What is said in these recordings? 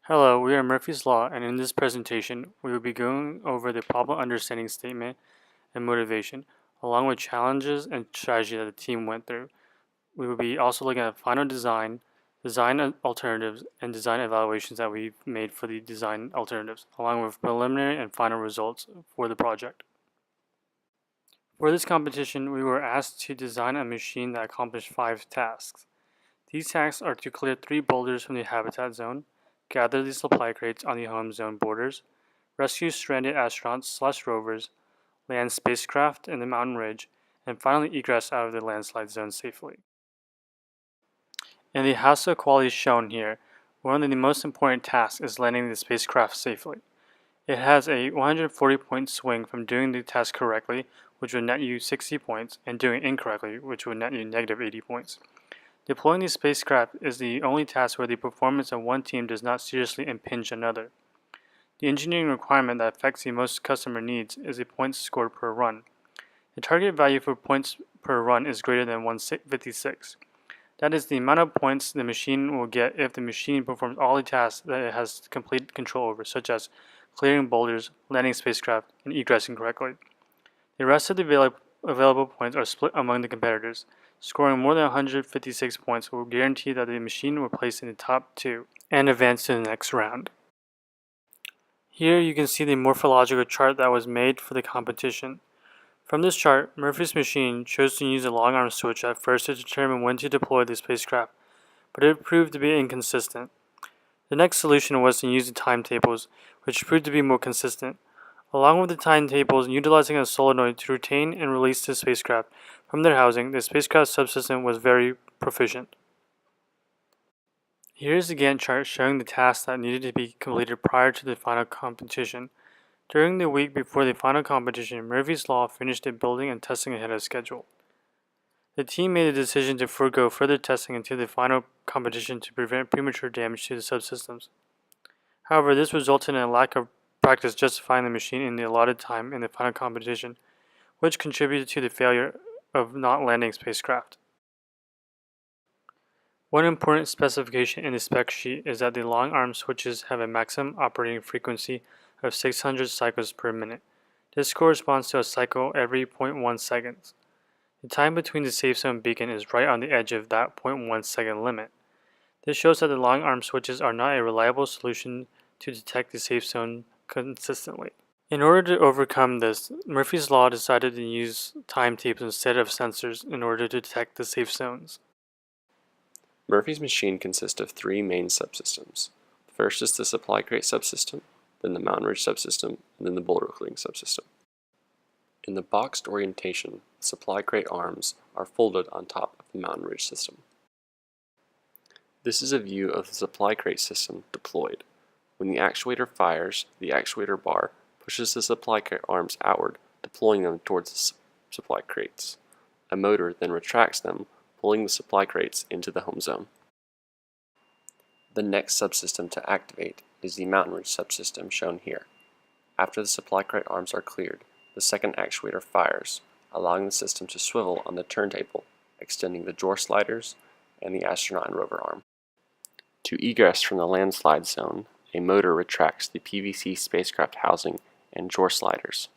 Hello, we are Murphy's Law, and in this presentation, we will be going over the problem understanding statement and motivation, along with challenges and strategy that the team went through. We will be also looking at final design, design alternatives, and design evaluations that we've made for the design alternatives, along with preliminary and final results for the project. For this competition, we were asked to design a machine that accomplished 5 tasks. These tasks are to clear 3 boulders from the habitat zone, gather the supply crates on the home zone borders, rescue stranded astronauts/rovers, land spacecraft in the mountain ridge, and finally egress out of the landslide zone safely. In the HASA quality shown here, one of the most important tasks is landing the spacecraft safely. It has a 140-point swing from doing the task correctly, which would net you 60 points, and doing it incorrectly, which would net you negative 80 points. Deploying the spacecraft is the only task where the performance of one team does not seriously impinge another. The engineering requirement that affects the most customer needs is the points scored per run. The target value for points per run is greater than 156. That is the amount of points the machine will get if the machine performs all the tasks that it has complete control over, such as clearing boulders, landing spacecraft, and egressing correctly. The rest of the available points are split among the competitors. Scoring more than 156 points will guarantee that the machine will place in the top 2 and advance to the next round. Here you can see the morphological chart that was made for the competition. From this chart, Murphy's machine chose to use a long arm switch at first to determine when to deploy the spacecraft, but it proved to be inconsistent. The next solution was to use the timetables, which proved to be more consistent. Along with the timetables, utilizing a solenoid to retain and release the spacecraft from their housing, the spacecraft subsystem was very proficient. Here is the Gantt chart showing the tasks that needed to be completed prior to the final competition. During the week before the final competition, Murphy's Law finished the building and testing ahead of schedule. The team made a decision to forego further testing until the final competition to prevent premature damage to the subsystems. However, this resulted in a lack of practice justifying the machine in the allotted time in the final competition, which contributed to the failure of not landing spacecraft. One important specification in the spec sheet is that the long arm switches have a maximum operating frequency of 600 cycles per minute. This corresponds to a cycle every 0.1 seconds. The time between the safe zone beacon is right on the edge of that 0.1 second limit. This shows that the long arm switches are not a reliable solution to detect the safe zone consistently. In order to overcome this, Murphy's Law decided to use timetables instead of sensors in order to detect the safe zones. Murphy's machine consists of 3 main subsystems. The first is the supply crate subsystem, then the mountain ridge subsystem, and then the boulder clearing subsystem. In the boxed orientation, the supply crate arms are folded on top of the mountain ridge system. This is a view of the supply crate system deployed. When the actuator fires, the actuator bar pushes the supply crate arms outward, deploying them towards the supply crates. A motor then retracts them, pulling the supply crates into the home zone. The next subsystem to activate is the mountain ridge subsystem shown here. After the supply crate arms are cleared, the second actuator fires, allowing the system to swivel on the turntable, extending the drawer sliders and the astronaut and rover arm. To egress from the landslide zone, a motor retracts the PVC spacecraft housing and drawer sliders.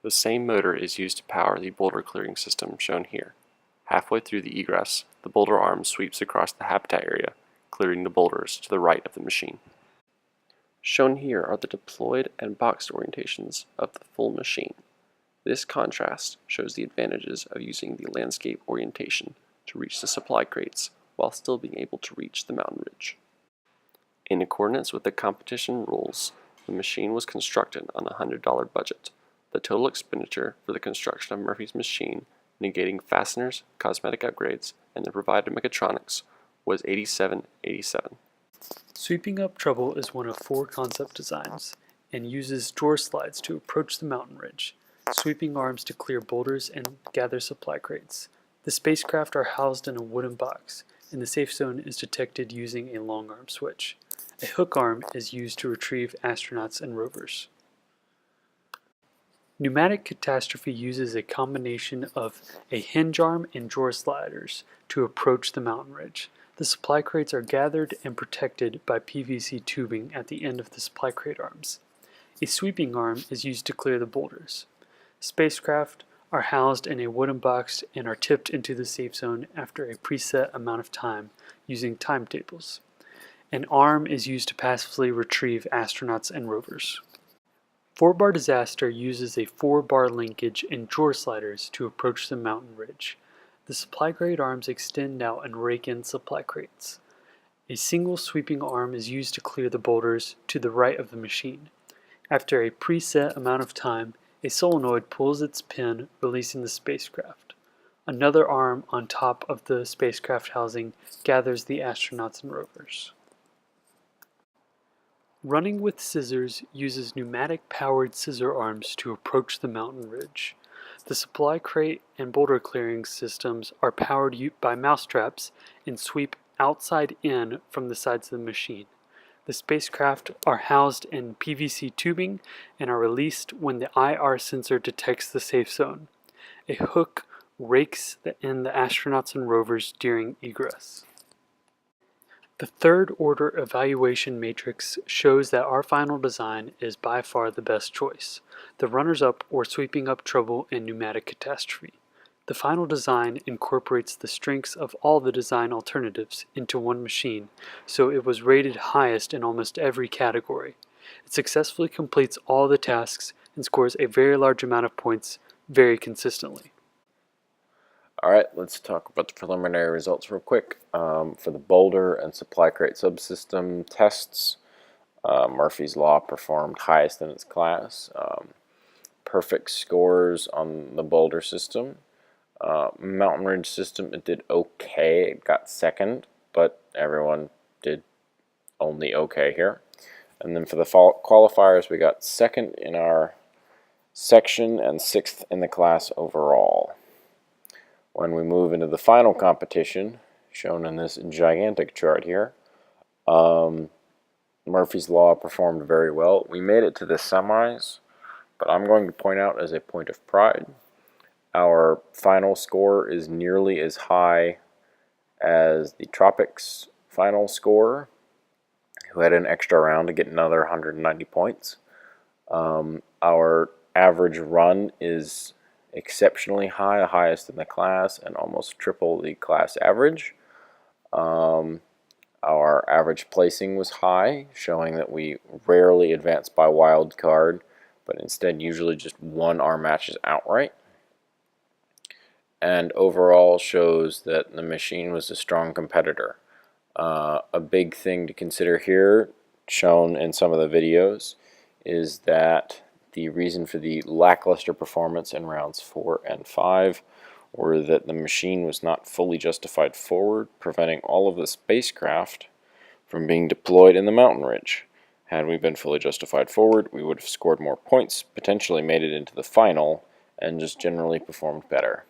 The same motor is used to power the boulder clearing system shown here. Halfway through the egress, the boulder arm sweeps across the habitat area, clearing the boulders to the right of the machine. Shown here are the deployed and boxed orientations of the full machine. This contrast shows the advantages of using the landscape orientation to reach the supply crates while still being able to reach the mountain ridge. In accordance with the competition rules, the machine was constructed on a $100 budget. The total expenditure for the construction of Murphy's machine, negating fasteners, cosmetic upgrades, and the provided mechatronics, was $87.87. Sweeping Up Trouble is one of 4 concept designs and uses drawer slides to approach the mountain ridge, sweeping arms to clear boulders and gather supply crates. The spacecraft are housed in a wooden box, and the safe zone is detected using a long arm switch. A hook arm is used to retrieve astronauts and rovers. Pneumatic Catastrophe uses a combination of a hinge arm and drawer sliders to approach the mountain ridge. The supply crates are gathered and protected by PVC tubing at the end of the supply crate arms. A sweeping arm is used to clear the boulders. Spacecraft are housed in a wooden box and are tipped into the safe zone after a preset amount of time using timetables. An arm is used to passively retrieve astronauts and rovers. 4-bar disaster uses a 4-bar linkage and drawer sliders to approach the mountain ridge. The supply crate arms extend out and rake in supply crates. A single sweeping arm is used to clear the boulders to the right of the machine. After a preset amount of time, a solenoid pulls its pin, releasing the spacecraft. Another arm on top of the spacecraft housing gathers the astronauts and rovers. Running with scissors uses pneumatic-powered scissor arms to approach the mountain ridge. The supply crate and boulder clearing systems are powered by mousetraps and sweep outside in from the sides of the machine. The spacecraft are housed in PVC tubing and are released when the IR sensor detects the safe zone. A hook rakes in the astronauts and rovers during egress. The third order evaluation matrix shows that our final design is by far the best choice, the runners-up or sweeping up trouble in pneumatic catastrophe. The final design incorporates the strengths of all the design alternatives into one machine, so it was rated highest in almost every category. It successfully completes all the tasks and scores a very large amount of points very consistently. Alright, let's talk about the preliminary results real quick. For the boulder and supply crate subsystem tests, Murphy's Law performed highest in its class. Perfect scores on the boulder system. Mountain Ridge system, it did okay. It got second, but everyone did only okay here. And then for the qualifiers, we got second in our section and 6th in the class overall. When we move into the final competition, shown in this gigantic chart here, Murphy's Law performed very well. We made it to the semis, but I'm going to point out as a point of pride, our final score is nearly as high as the Tropics final score, who had an extra round to get another 190 points. Our average run is exceptionally high, highest in the class, and almost triple the class average. Our average placing was high, showing that we rarely advance by wild card, but instead usually just won our matches outright. And overall shows that the machine was a strong competitor. A big thing to consider here, shown in some of the videos, is that the reason for the lackluster performance in rounds 4 and 5 were that the machine was not fully justified forward, preventing all of the spacecraft from being deployed in the mountain ridge. Had we been fully justified forward, we would have scored more points, potentially made it into the final, and just generally performed better.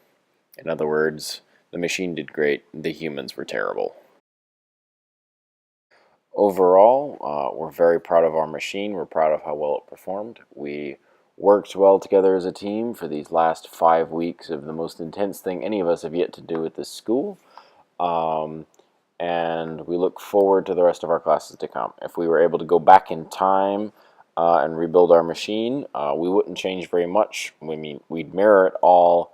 In other words, the machine did great, the humans were terrible. Overall, we're very proud of our machine. We're proud of how well it performed. We worked well together as a team for these last 5 weeks of the most intense thing any of us have yet to do at this school. And we look forward to the rest of our classes to come. If we were able to go back in time and rebuild our machine, we wouldn't change very much. I mean, we'd mirror it all,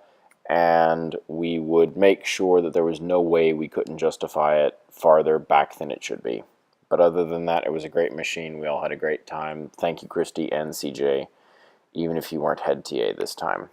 and we would make sure that there was no way we couldn't justify it farther back than it should be. But other than that, it was a great machine. We all had a great time. Thank you, Christy and CJ, even if you weren't head TA this time.